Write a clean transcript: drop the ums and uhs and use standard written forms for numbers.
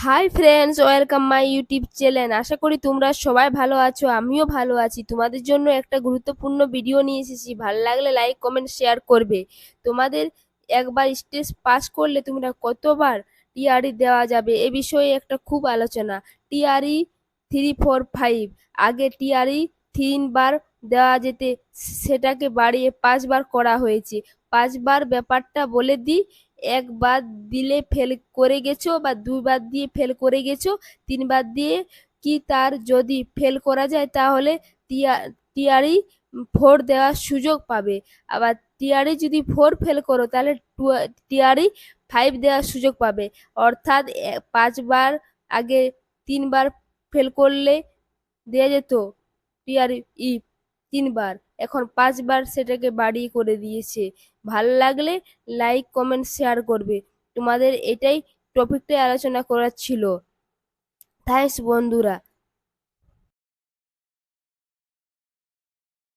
High friends, welcome my YouTube channel. আশা করি তোমরা সবাই ভালো আছো, আমিও ভালো আছি। তোমাদের জন্য একটা গুরুত্বপূর্ণ ভিডিও নিয়ে এসেছি। ভালো লাগলে লাইক কমেন্ট শেয়ার করবে। তোমাদের একবার স্টেজ পাস করলে তোমরা কতবার টিআরই দেওয়া যাবে এ বিষয়ে একটা খুব আলোচনা। টিআরই 3, 4, 5, আগে টিআরই 3 বার দেওয়া যেতে, সেটাকে বাড়িয়ে 5 বার করা হয়েছে। 5 বার ব্যাপারটা বলে দিই। একবার দিলে ফেল করে গেছো বা 2 বার দিয়ে ফেল করে গেছো, 3 বার দিয়ে কি তার যদি ফেল করা যায় তাহলে টিআরই 4 দেওয়ার সুযোগ পাবে। আবার টিআরই যদি 4 ফেল করো তাহলে টিআরই 5 দেওয়ার সুযোগ পাবে। অর্থাৎ 5 বার আগে 3 বার ফেল করলে দেয়া যেত টিআরই 3 বার, এখন 5 বার সেটাকে বাড়িয়ে করে দিয়েছে। ভাল লাগলে লাইক কমেন্ট শেয়ার করবে। তোমাদের এটাই টপিকটাই আলোচনা করার ছিল। থ্যাঙ্কস বন্ধুরা।